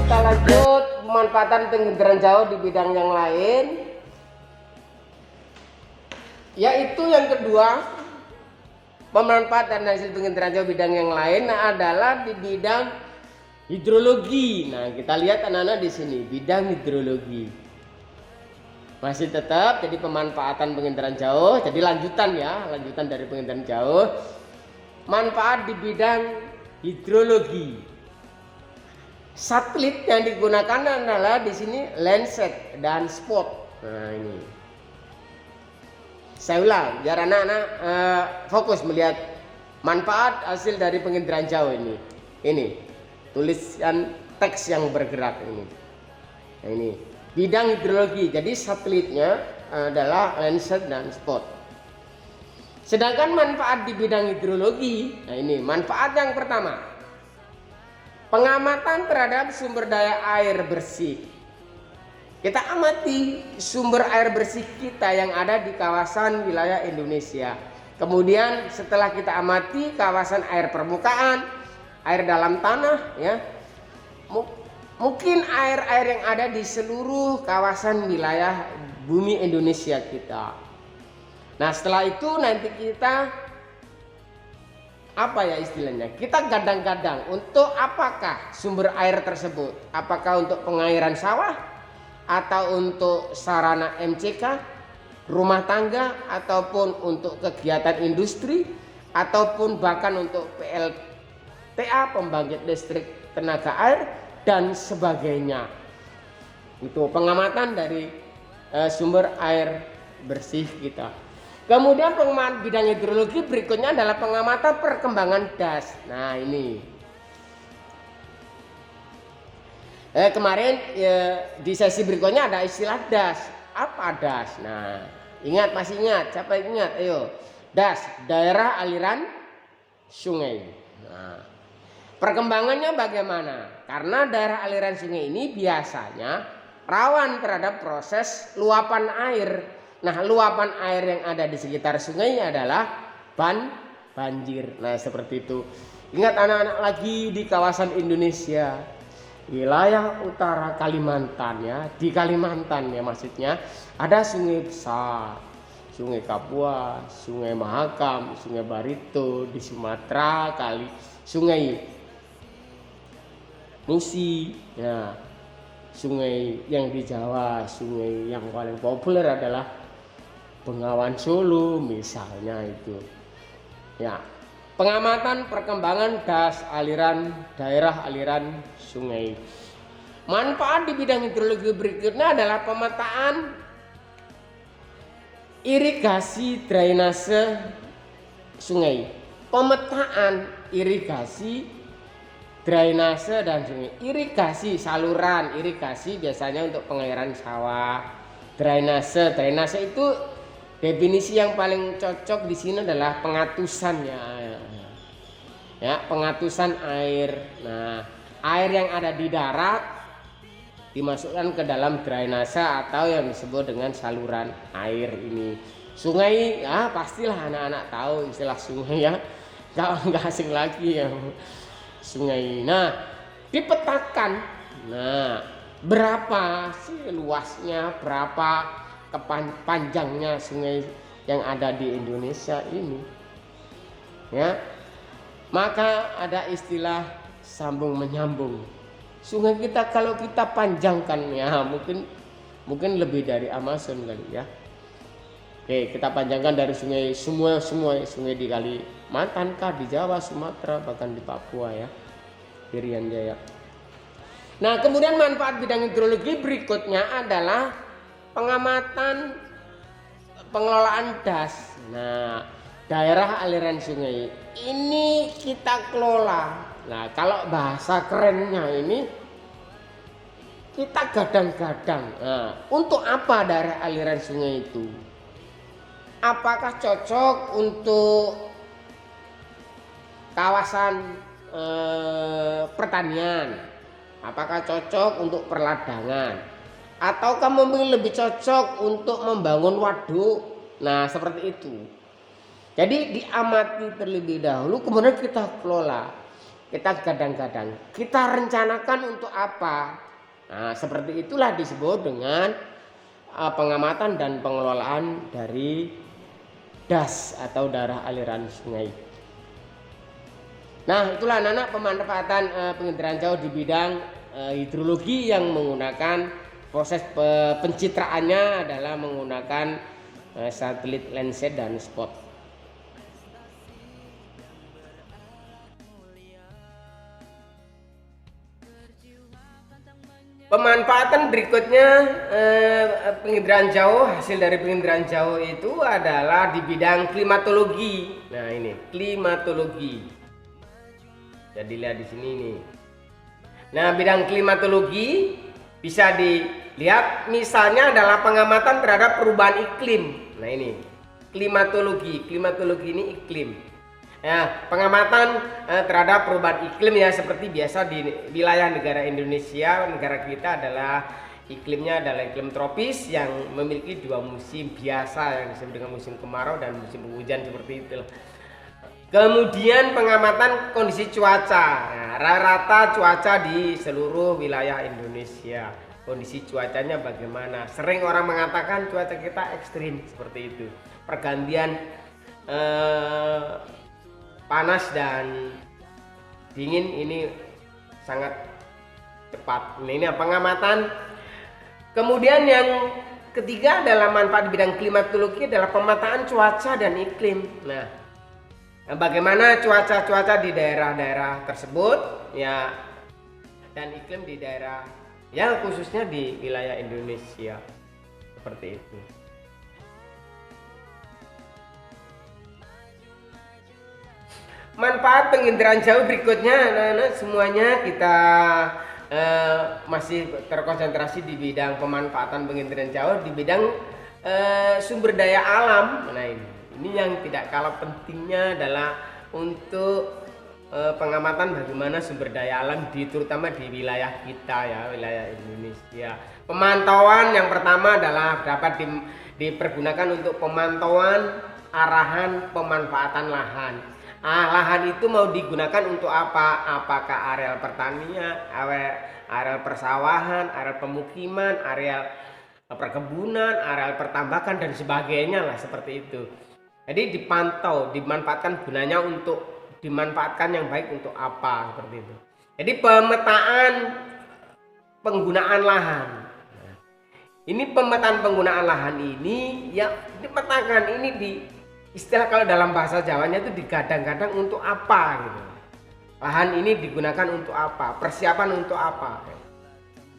kita lanjut pemanfaatan penginderaan jauh di bidang yang lain, yaitu yang kedua, pemanfaatan hasil penginderaan jauh bidang yang lain adalah di bidang hidrologi. Nah, kita lihat anak-anak di sini bidang hidrologi. Masih tetap jadi pemanfaatan penginderaan jauh, jadi lanjutan dari penginderaan jauh. Manfaat di bidang hidrologi. Satelit yang digunakan adalah di sini Landsat dan Spot. Nah, ini. Saya ulang biar anak-anak fokus melihat manfaat hasil dari penginderaan jauh ini. Ini tulisan teks yang bergerak ini. Nah, ini bidang hidrologi. Jadi satelitnya adalah Landsat dan Spot. Sedangkan manfaat di bidang hidrologi, nah ini manfaat yang pertama, pengamatan terhadap sumber daya air bersih. Kita amati sumber air bersih kita yang ada di kawasan wilayah Indonesia. Kemudian setelah kita amati kawasan air permukaan, air dalam tanah, ya, mungkin air-air yang ada di seluruh kawasan wilayah bumi Indonesia kita. Nah, setelah itu nanti kita apa ya istilahnya? Kita gadang-gadang untuk apakah sumber air tersebut? Apakah untuk pengairan sawah atau untuk sarana MCK, rumah tangga, ataupun untuk kegiatan industri, ataupun bahkan untuk PLTA, pembangkit listrik tenaga air dan sebagainya. Itu pengamatan dari sumber air bersih kita. Kemudian pengamatan bidang hidrologi berikutnya adalah pengamatan perkembangan das. Nah, ini kemarin di sesi berikutnya ada istilah das. Apa das? Nah, masih ingat? Siapa yang ingat? Ayo. Das, daerah aliran sungai. Nah, perkembangannya bagaimana? Karena daerah aliran sungai ini biasanya rawan terhadap proses luapan air. Nah, luapan air yang ada di sekitar sungai adalah banjir. Nah, seperti itu. Ingat anak-anak lagi di kawasan Indonesia, wilayah utara Kalimantan ya, di Kalimantan ya maksudnya, ada sungai besar, Sungai Kapuas, Sungai Mahakam, Sungai Barito, di Sumatera Sungai Musi ya. Sungai yang di Jawa, sungai yang paling populer adalah Bengawan Solo misalnya itu. Ya, pengamatan perkembangan das daerah aliran sungai. Manfaat di bidang hidrologi berikutnya adalah pemetaan irigasi drainase sungai. Pemetaan irigasi drainase dan sungai. Irigasi saluran, irigasi biasanya untuk pengairan sawah. Drainase itu definisi yang paling cocok di sini adalah pengatusannya. Ya, pengatusan air. Nah, air yang ada di darat dimasukkan ke dalam drainase atau yang disebut dengan saluran air ini. Sungai, ya pastilah anak-anak tahu istilah sungai ya. Enggak asing lagi ya. Sungai. Nah, dipetakan. Nah, berapa sih luasnya, berapa panjangnya sungai yang ada di Indonesia ini, ya. Maka ada istilah sambung menyambung. Sungai kita kalau kita panjangkan ya mungkin lebih dari Amazon kali ya. Oke, kita panjangkan dari semua sungai di Kalimantan kah, di Jawa, Sumatera, bahkan di Papua ya, Irian Jaya. Nah, kemudian manfaat bidang hidrologi berikutnya adalah pengamatan pengelolaan das. Nah, daerah aliran sungai ini kita kelola. Nah, kalau bahasa kerennya ini kita gadang-gadang. Nah, untuk apa daerah aliran sungai itu? Apakah cocok untuk kawasan pertanian? Apakah cocok untuk perladangan? Ataukah mungkin lebih cocok untuk membangun waduk? Nah, seperti itu. Jadi diamati terlebih dahulu, kemudian kita kelola. kita gadang-gadang, kita rencanakan untuk apa. Nah, seperti itulah disebut dengan pengamatan dan pengelolaan dari das atau daerah aliran sungai. Nah, itulah anak-anak pemanfaatan penginderaan jauh di bidang hidrologi yang menggunakan proses pencitraannya adalah menggunakan satelit, lenset, dan spot. Pemanfaatan berikutnya penginderaan jauh, hasil dari penginderaan jauh itu adalah di bidang klimatologi. Nah, ini klimatologi. Jadi lihat di sini nih. Nah, bidang klimatologi bisa dilihat misalnya adalah pengamatan terhadap perubahan iklim. Nah, ini klimatologi. Klimatologi ini iklim. Ya, pengamatan terhadap perubahan iklim ya, seperti biasa di wilayah negara Indonesia, negara kita adalah iklimnya adalah iklim tropis yang memiliki dua musim biasa yang disebut dengan musim kemarau dan musim penghujan, seperti itu. Kemudian pengamatan kondisi cuaca. Nah, rata-rata cuaca di seluruh wilayah Indonesia. Kondisi cuacanya bagaimana? Sering orang mengatakan cuaca kita ekstrim, seperti itu. Pergantian panas dan dingin ini sangat cepat. Ini pengamatan. Kemudian yang ketiga adalah manfaat di bidang klimatologi adalah pemetaan cuaca dan iklim. Nah, bagaimana cuaca di daerah-daerah tersebut ya, dan iklim di daerah ya khususnya di wilayah Indonesia, seperti itu. Manfaat penginderaan jauh berikutnya, anak-anak semuanya kita masih terkonsentrasi di bidang pemanfaatan penginderaan jauh di bidang sumber daya alam. Nah, ini yang tidak kalah pentingnya adalah untuk pengamatan bagaimana sumber daya alam terutama di wilayah kita ya, wilayah Indonesia. Pemantauan yang pertama adalah dapat dipergunakan untuk pemantauan arahan pemanfaatan lahan. Lahan itu mau digunakan untuk apa? Apakah areal pertanian, areal persawahan, areal pemukiman, areal perkebunan, areal pertambakan dan sebagainya lah, seperti itu. Jadi dipantau, dimanfaatkan gunanya untuk dimanfaatkan yang baik untuk apa, seperti itu. Jadi pemetaan penggunaan lahan. Ini pemetaan penggunaan lahan ini ya dipetakan ini di istilah kalau dalam bahasa Jawanya itu digadang-gadang untuk apa gitu. Lahan ini digunakan untuk apa? Persiapan untuk apa?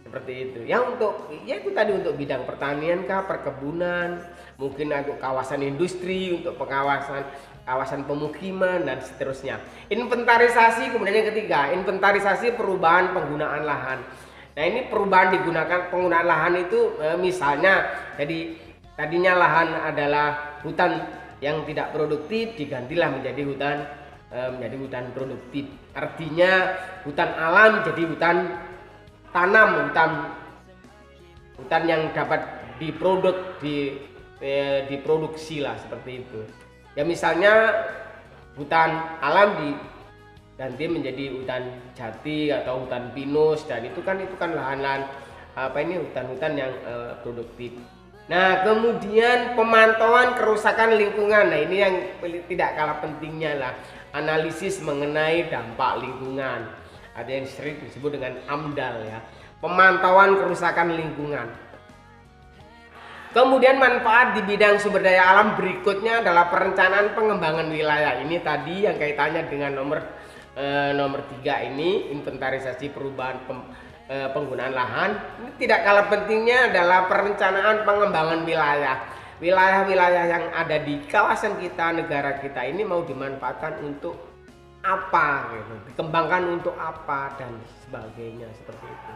Seperti itu. Ya itu tadi untuk bidang pertanian kah, perkebunan, mungkin untuk kawasan industri, untuk kawasan pemukiman dan seterusnya. Inventarisasi, kemudian yang ketiga, inventarisasi perubahan penggunaan lahan. Nah, ini perubahan digunakan penggunaan lahan itu misalnya jadi tadinya lahan adalah hutan yang tidak produktif digantilah menjadi hutan produktif. Artinya hutan alam jadi hutan tanam, hutan yang dapat diproduksi lah, seperti itu. Ya misalnya hutan alam diganti menjadi hutan jati atau hutan pinus, dan itu kan lahan-lahan hutan-hutan yang produktif. Nah, kemudian pemantauan kerusakan lingkungan. Nah, ini yang tidak kalah pentingnya lah, analisis mengenai dampak lingkungan. Ada yang sering disebut dengan AMDAL ya, pemantauan kerusakan lingkungan. Kemudian manfaat di bidang sumber daya alam berikutnya adalah perencanaan pengembangan wilayah. Ini tadi yang kaitannya dengan nomor 3 ini, inventarisasi perubahan penggunaan lahan. Ini tidak kalah pentingnya adalah perencanaan pengembangan wilayah. Wilayah-wilayah yang ada di kawasan kita, negara kita ini mau dimanfaatkan untuk apa gitu, dikembangkan untuk apa dan sebagainya, seperti itu.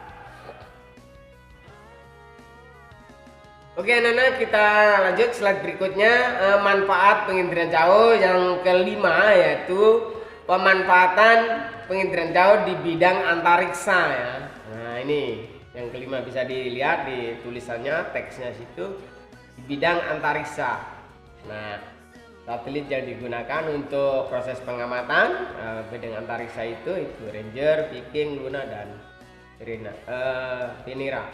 Oke anak-anak, kita lanjut slide berikutnya. Manfaat penginderaan jauh yang kelima yaitu pemanfaatan penginderaan jauh di bidang antariksa ya. Nah, ini yang kelima, bisa dilihat di tulisannya, teksnya situ, di bidang antariksa. Nah, Satelit yang digunakan untuk proses pengamatan bidang antariksa itu Ranger, Viking, Luna, dan Venera.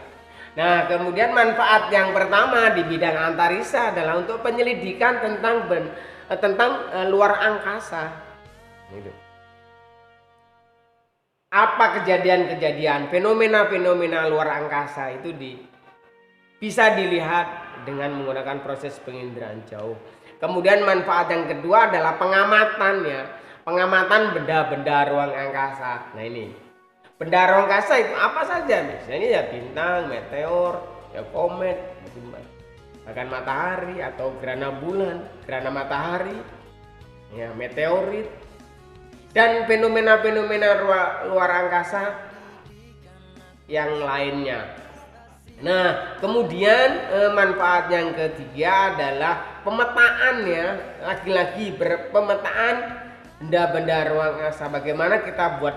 Nah, kemudian manfaat yang pertama di bidang antariksa adalah untuk penyelidikan tentang luar angkasa. Gitu. Apa kejadian-kejadian, fenomena-fenomena luar angkasa itu bisa dilihat dengan menggunakan proses penginderaan jauh. Kemudian manfaat yang kedua adalah pengamatannya, pengamatan benda-benda ruang angkasa. Nah ini, benda ruang angkasa itu apa saja? Misalnya ya bintang, meteor, ya komet, bahkan matahari atau gerhana bulan, gerhana matahari, ya meteorit, dan fenomena-fenomena luar angkasa yang lainnya. Nah, kemudian manfaat yang ketiga adalah pemetaan ya, lagi-lagi pemetaan benda-benda ruang angkasa. Bagaimana kita buat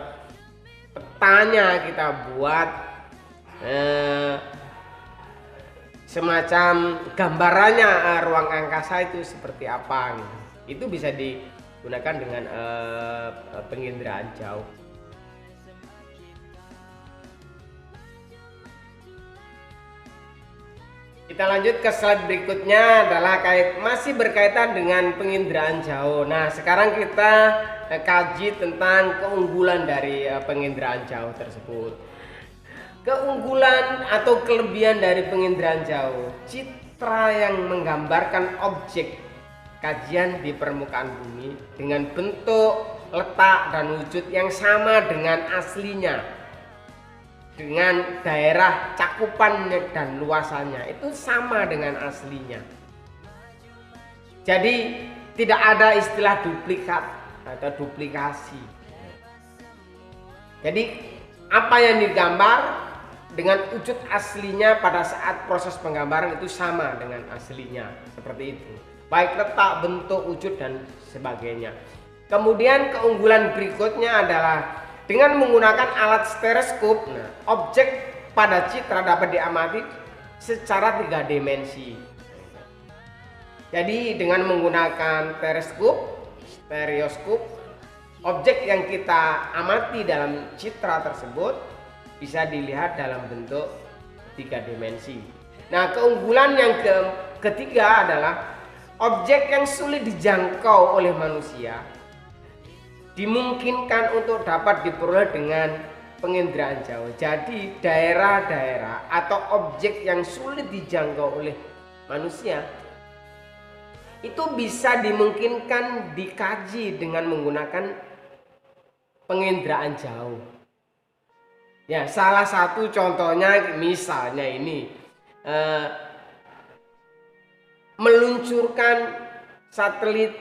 petanya, kita buat semacam gambarannya ruang angkasa itu seperti apa gitu. Itu bisa digunakan dengan penginderaan jauh. Kita lanjut ke slide berikutnya adalah masih berkaitan dengan penginderaan jauh. Nah, sekarang kita kaji tentang keunggulan dari penginderaan jauh tersebut. Keunggulan atau kelebihan dari penginderaan jauh, citra yang menggambarkan objek kajian di permukaan bumi dengan bentuk, letak, dan wujud yang sama dengan aslinya, dengan daerah cakupannya dan luasannya itu sama dengan aslinya. Jadi tidak ada istilah duplikat atau duplikasi. Jadi apa yang digambar dengan wujud aslinya pada saat proses penggambaran itu sama dengan aslinya, seperti itu. Baik letak, bentuk, wujud, dan sebagainya. Kemudian keunggulan berikutnya adalah dengan menggunakan alat stereoskop, objek pada citra dapat diamati secara 3 dimensi. Jadi dengan menggunakan stereoskop, objek yang kita amati dalam citra tersebut bisa dilihat dalam bentuk 3 dimensi. Nah, keunggulan yang ketiga adalah objek yang sulit dijangkau oleh manusia dimungkinkan untuk dapat diperoleh dengan penginderaan jauh. Jadi daerah-daerah atau objek yang sulit dijangkau oleh manusia itu bisa dimungkinkan dikaji dengan menggunakan penginderaan jauh. Ya, salah satu contohnya misalnya ini meluncurkan satelit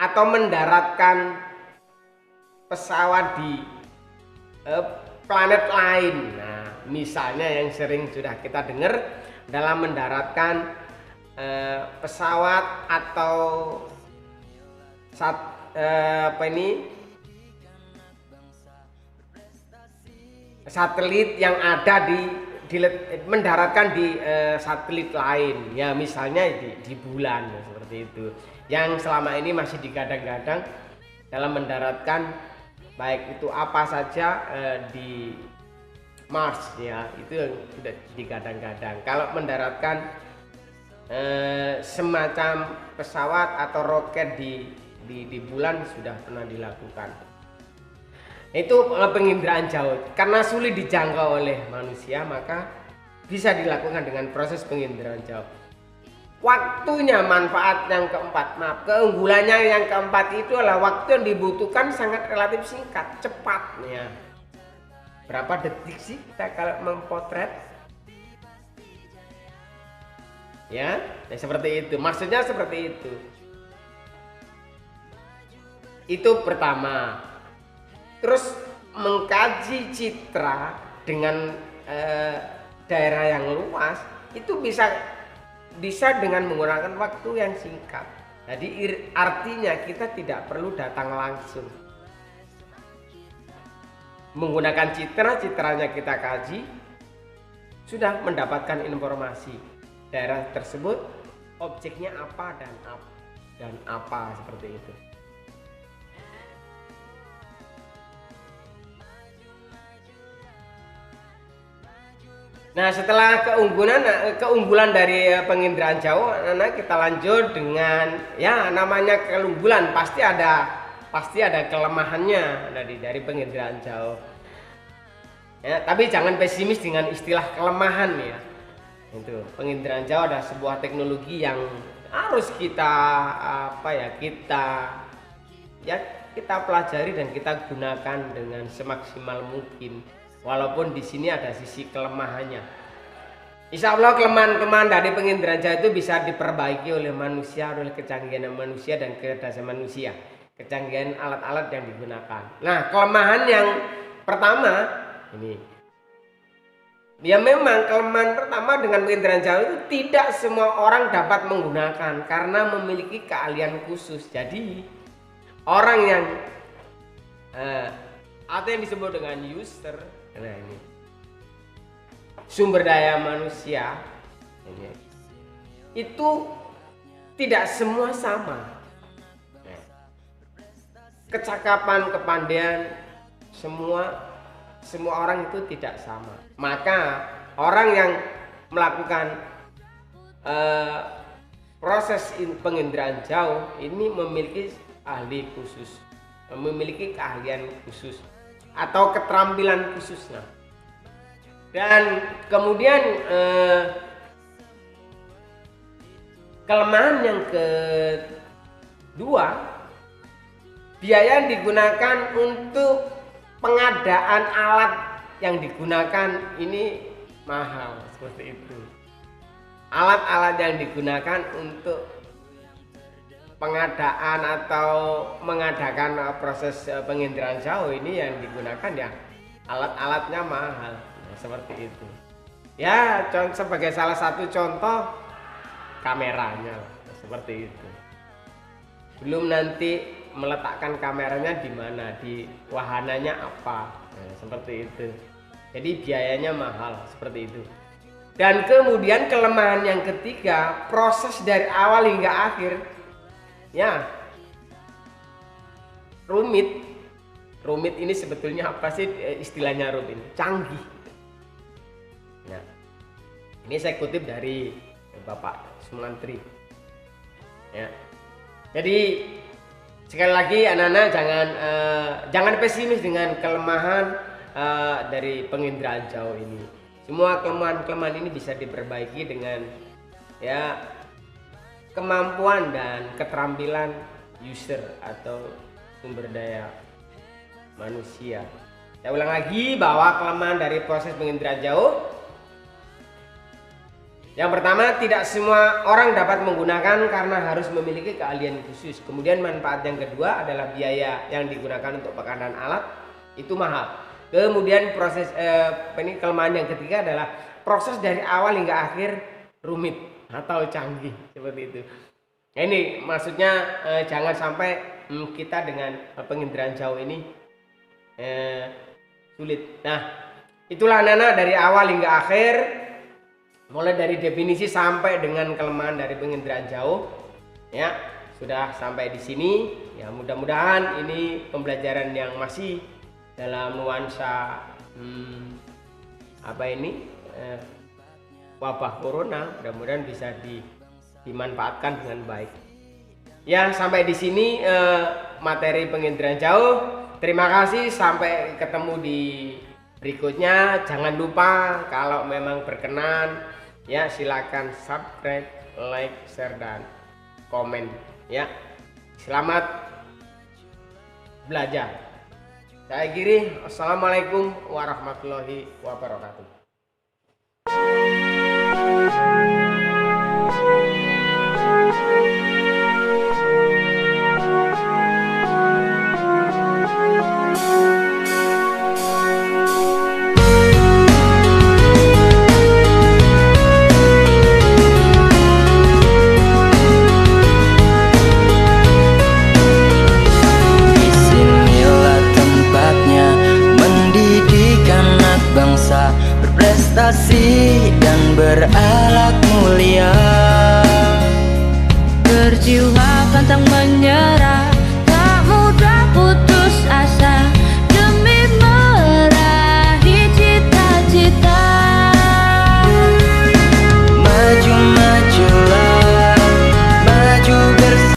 atau mendaratkan pesawat di planet lain. Nah, misalnya yang sering sudah kita dengar dalam mendaratkan pesawat atau satelit yang ada mendaratkan di satelit lain. Ya, misalnya di bulan seperti itu. Yang selama ini masih digadang-gadang dalam mendaratkan baik itu apa saja di Mars ya, itu yang sudah digadang-gadang. Kalau mendaratkan semacam pesawat atau roket di bulan sudah pernah dilakukan. Itu penginderaan jauh. Karena sulit dijangkau oleh manusia, maka bisa dilakukan dengan proses penginderaan jauh. Waktunya, manfaat yang keempat, keunggulannya yang keempat itu adalah waktu yang dibutuhkan sangat relatif singkat, cepat ya. Berapa detik sih kita kalau mempotret? Ya seperti itu, maksudnya seperti itu. Itu pertama. Terus mengkaji citra dengan daerah yang luas itu bisa dengan menggunakan waktu yang singkat. Jadi artinya kita tidak perlu datang langsung. Menggunakan citranya kita kaji, sudah mendapatkan informasi daerah tersebut, objeknya apa dan apa seperti itu. Nah, setelah keunggulan dari penginderaan jauh, kita lanjut dengan ya namanya keunggulan pasti ada kelemahannya dari penginderaan jauh. Ya, tapi jangan pesimis dengan istilah kelemahan ya. Itu penginderaan jauh adalah sebuah teknologi yang harus kita kita pelajari dan kita gunakan dengan semaksimal mungkin. Walaupun di sini ada sisi kelemahannya. Insya Allah kelemahan-kelemahan dari penginderaan jauh itu bisa diperbaiki oleh manusia, oleh kecanggihan manusia dan kecerdasan manusia, kecanggihan alat-alat yang digunakan. Nah, kelemahan yang pertama ini, ya memang kelemahan pertama dengan penginderaan jauh itu tidak semua orang dapat menggunakan karena memiliki keahlian khusus. Jadi orang yang atau yang disebut dengan user, nah ini sumber daya manusia ini, itu tidak semua sama. Kecakapan, kepandaian semua orang itu tidak sama. Maka orang yang melakukan proses penginderaan jauh ini memiliki ahli khusus, memiliki keahlian khusus atau keterampilan khususnya. Dan kemudian kelemahan yang kedua, biaya yang digunakan untuk pengadaan alat yang digunakan ini mahal, seperti itu. Alat-alat yang digunakan untuk pengadaan atau mengadakan proses penginderaan jauh ini yang digunakan ya alat-alatnya mahal. Seperti itu ya, sebagai salah satu contoh kameranya seperti itu. Belum nanti meletakkan kameranya di mana, di wahananya apa, seperti itu. Jadi biayanya mahal seperti itu. Dan kemudian kelemahan yang ketiga, proses dari awal hingga akhir ya rumit ini sebetulnya apa sih istilahnya rumit? Canggih. Nah, ini saya kutip dari Bapak Sumantri. Ya. Jadi sekali lagi anak-anak jangan pesimis dengan kelemahan dari penginderaan jauh ini. Semua kelemahan ini bisa diperbaiki dengan ya kemampuan dan keterampilan user atau sumber daya manusia. Saya ulang lagi bahwa kelemahan dari proses penginderaan jauh, yang pertama, tidak semua orang dapat menggunakan karena harus memiliki keahlian khusus. Kemudian manfaat yang kedua adalah biaya yang digunakan untuk pengadaan alat itu mahal. Kemudian proses kelemahan yang ketiga adalah proses dari awal hingga akhir rumit atau canggih, seperti itu. Nah, ini maksudnya jangan sampai kita dengan penginderaan jauh ini sulit. Nah, itulah anak-anak dari awal hingga akhir, mulai dari definisi sampai dengan kelemahan dari penginderaan jauh. Ya, sudah sampai di sini. Ya, mudah-mudahan ini pembelajaran yang masih dalam nuansa wabah corona, mudah-mudahan bisa dimanfaatkan dengan baik. Ya, sampai di sini materi penginderaan jauh. Terima kasih, sampai ketemu di berikutnya. Jangan lupa kalau memang berkenan ya silakan subscribe, like, share dan komen ya. Selamat belajar. Saya akhiri. Assalamualaikum warahmatullahi wabarakatuh.